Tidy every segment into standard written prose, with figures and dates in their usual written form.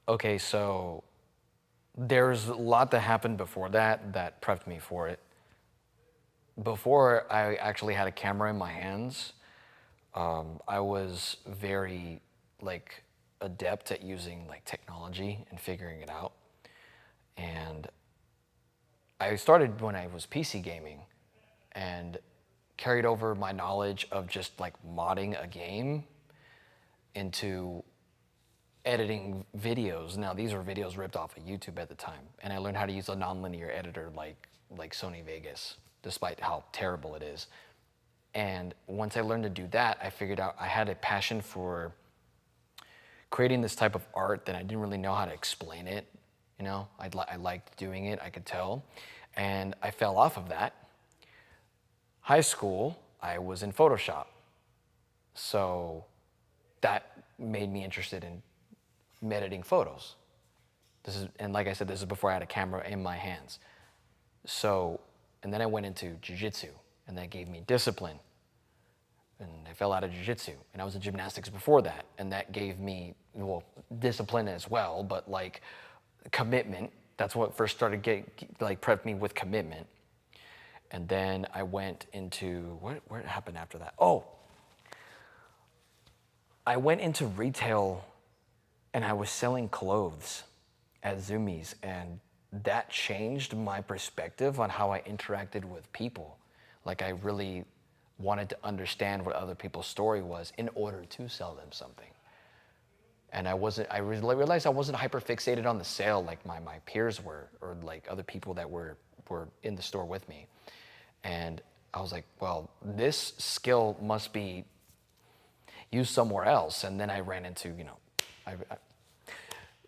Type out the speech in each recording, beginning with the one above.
Okay, so there's a lot that happened before that prepped me for it. Before I actually had a camera in my hands, I was very like adept at using like technology and figuring it out. And I started when I was PC gaming and carried over my knowledge of just like modding a game into editing videos. Now these were videos ripped off of YouTube at the time, and I learned how to use a nonlinear editor like Sony Vegas, despite how terrible it is. And once I learned to do that, I figured out I had a passion for creating this type of art that I didn't really know how to explain it. You know, I liked doing it, I could tell. And I fell off of that. High school, I was in Photoshop. So that made me interested in editing photos. And like I said, this is before I had a camera in my hands. So, and then I went into jiu-jitsu, and that gave me discipline. And I fell out of jiu-jitsu, and I was in gymnastics before that, and that gave me, well, discipline as well, but like commitment. That's what first started prepped me with commitment. And then I went into, what happened after that? Oh, I went into retail, and I was selling clothes at Zoomies, and that changed my perspective on how I interacted with people. Like I really wanted to understand what other people's story was in order to sell them something. And I realized I wasn't hyper fixated on the sale like my peers were, or like other people that were in the store with me. And I was like, well, this skill must be used somewhere else. And then I ran into,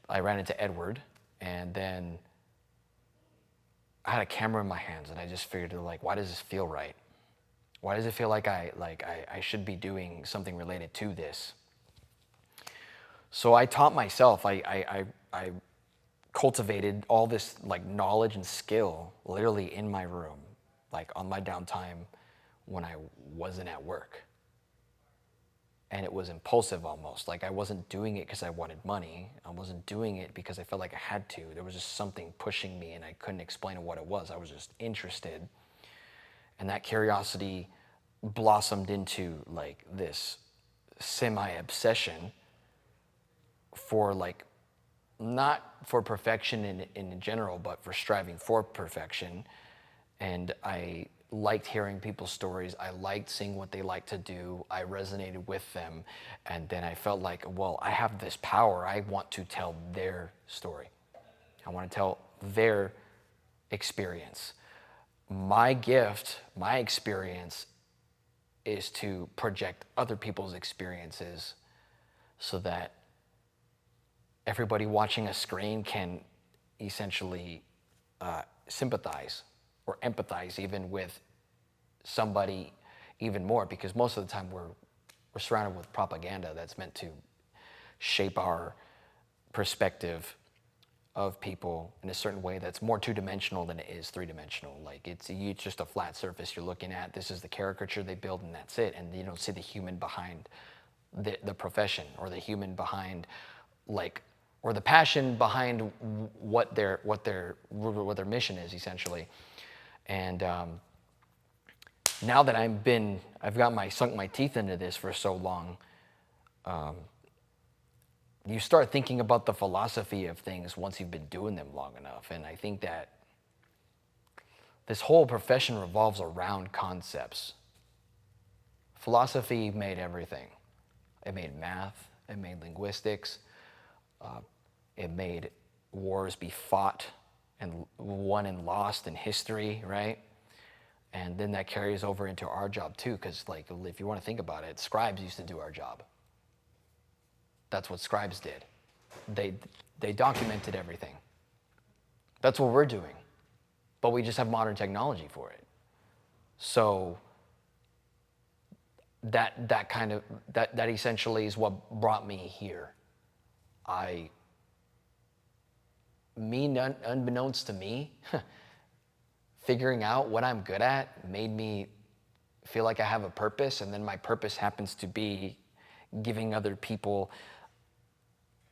I ran into Edward, and then I had a camera in my hands, and I just figured, like, why does this feel right? Why does it feel like I should be doing something related to this? So I taught myself. I cultivated all this like knowledge and skill literally in my room, like on my downtime when I wasn't at work. And it was impulsive almost. Like I wasn't doing it because I wanted money. I wasn't doing it because I felt like I had to. There was just something pushing me, and I couldn't explain what it was. I was just interested. And that curiosity blossomed into like this semi-obsession for like, not for perfection in general, but for striving for perfection. And I liked hearing people's stories. I liked seeing what they like to do. I resonated with them. And then I felt like, well, I have this power. I want to tell their story. I want to tell their experience. My gift, my experience, is to project other people's experiences so that everybody watching a screen can essentially sympathize or empathize even with somebody even more, because most of the time we're surrounded with propaganda that's meant to shape our perspective of people in a certain way that's more two-dimensional than it is three-dimensional. Like it's just a flat surface you're looking at. This is the caricature they build, and that's it. And you don't see the human behind the profession, or the human behind or the passion behind what their mission is essentially. And now that I've sunk my teeth into this for so long, you start thinking about the philosophy of things once you've been doing them long enough. And I think that this whole profession revolves around concepts. Philosophy made everything. It made math, it made linguistics, it made wars be fought and won and lost in history, right? And then that carries over into our job too, because like if you want to think about it, scribes used to do our job. That's what scribes did. They documented everything. That's what we're doing, but we just have modern technology for it. So that essentially is what brought me here. Unbeknownst to me, figuring out what I'm good at made me feel like I have a purpose, and then my purpose happens to be giving other people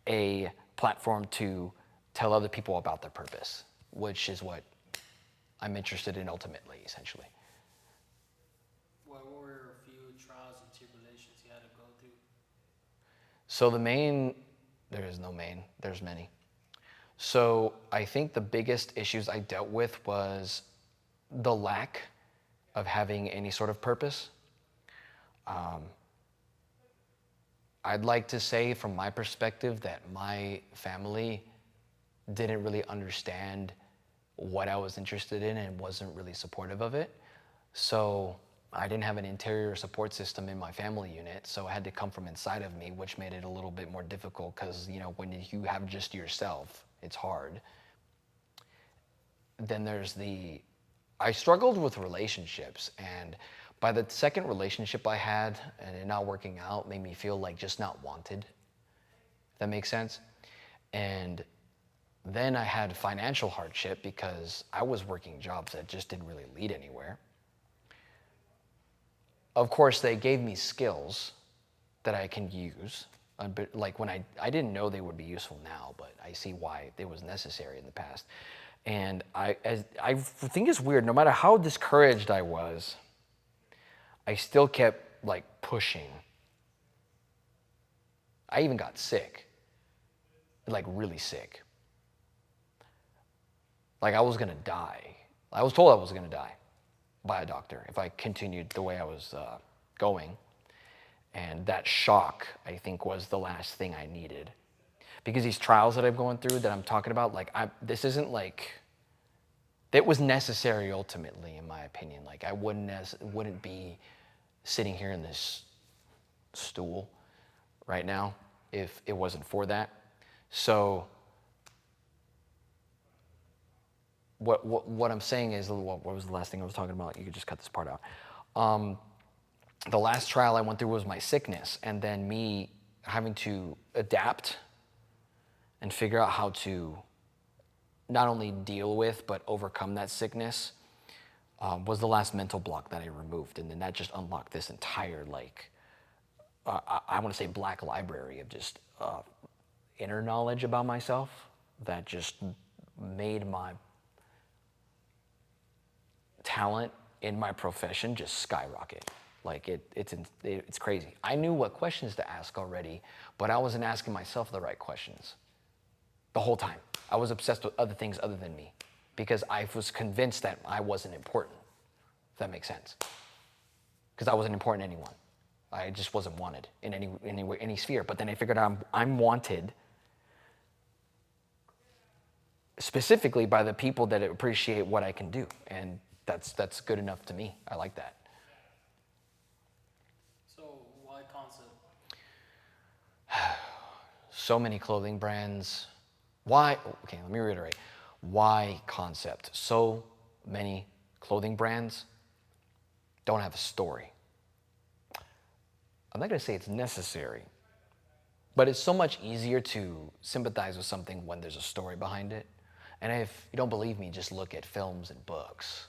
a platform to tell other people about their purpose, which is what I'm interested in ultimately, essentially. What were a few trials and tribulations you had to go through? So there is no main, there's many. So I think the biggest issues I dealt with was the lack of having any sort of purpose. I'd like to say from my perspective that my family didn't really understand what I was interested in and wasn't really supportive of it. So I didn't have an interior support system in my family unit, so it had to come from inside of me, which made it a little bit more difficult because, when you have just yourself, it's hard. Then I struggled with relationships, and by the second relationship I had and it not working out made me feel like just not wanted. If that makes sense. And then I had financial hardship because I was working jobs that just didn't really lead anywhere. Of course, they gave me skills that I can use. But like when I didn't know they would be useful now, but I see why it was necessary in the past. And I think it's weird, no matter how discouraged I was, I still kept like pushing. I even got sick, like really sick. Like I was gonna die. I was told I was gonna die by a doctor if I continued the way I was going. And that shock, I think, was the last thing I needed. Because these trials that I'm going through, that I'm talking about, this isn't like, it was necessary ultimately, in my opinion. Like I wouldn't be sitting here in this stool right now if it wasn't for that. So what I'm saying is, what was the last thing I was talking about? You could just cut this part out. The last trial I went through was my sickness, and then me having to adapt and figure out how to not only deal with but overcome that sickness was the last mental block that I removed, and then that just unlocked this entire I want to say black library of just inner knowledge about myself that just made my talent in my profession just skyrocket. Like it's crazy. I knew what questions to ask already, but I wasn't asking myself the right questions the whole time. I was obsessed with other things other than me because I was convinced that I wasn't important, if that makes sense. Because I wasn't important to anyone. I just wasn't wanted in any sphere. But then I figured out I'm wanted specifically by the people that appreciate what I can do. And that's good enough to me. I like that. So why Concept? So many clothing brands. Why? Okay, let me reiterate. Why Concept? So many clothing brands don't have a story. I'm not going to say it's necessary, but it's so much easier to sympathize with something when there's a story behind it. And if you don't believe me, just look at films and books.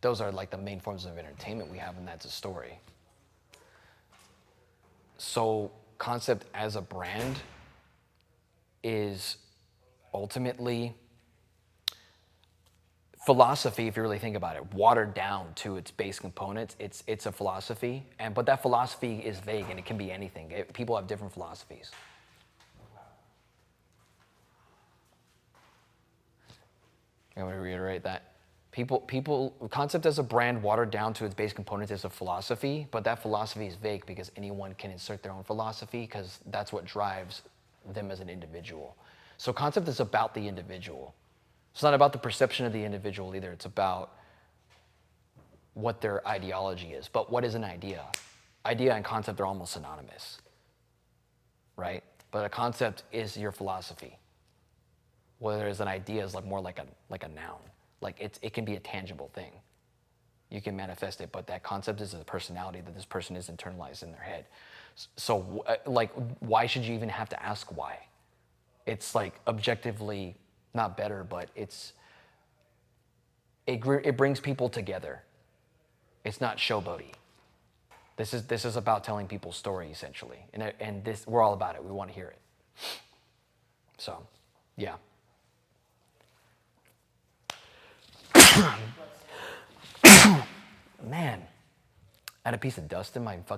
Those are like the main forms of entertainment we have, and that's a story. So Concept as a brand is ultimately philosophy, if you really think about it, watered down to its base components. It's a philosophy, but that philosophy is vague and it can be anything. People have different philosophies. I'm going to reiterate that. Concept as a brand watered down to its base components is a philosophy, but that philosophy is vague because anyone can insert their own philosophy because that's what drives them as an individual. So Concept is about the individual. It's not about the perception of the individual either. It's about what their ideology is. But what is an idea? Idea and concept are almost synonymous, right? But a concept is your philosophy. Whereas an idea is more like a noun. Like it can be a tangible thing. You can manifest it, but that concept is a personality that this person is internalized in their head. So why should you even have to ask why? It's like objectively not better, but it brings people together. It's not showboaty. This is about telling people's story essentially, and we're all about it. We want to hear it. So, yeah. Man, I had a piece of dust in my fucking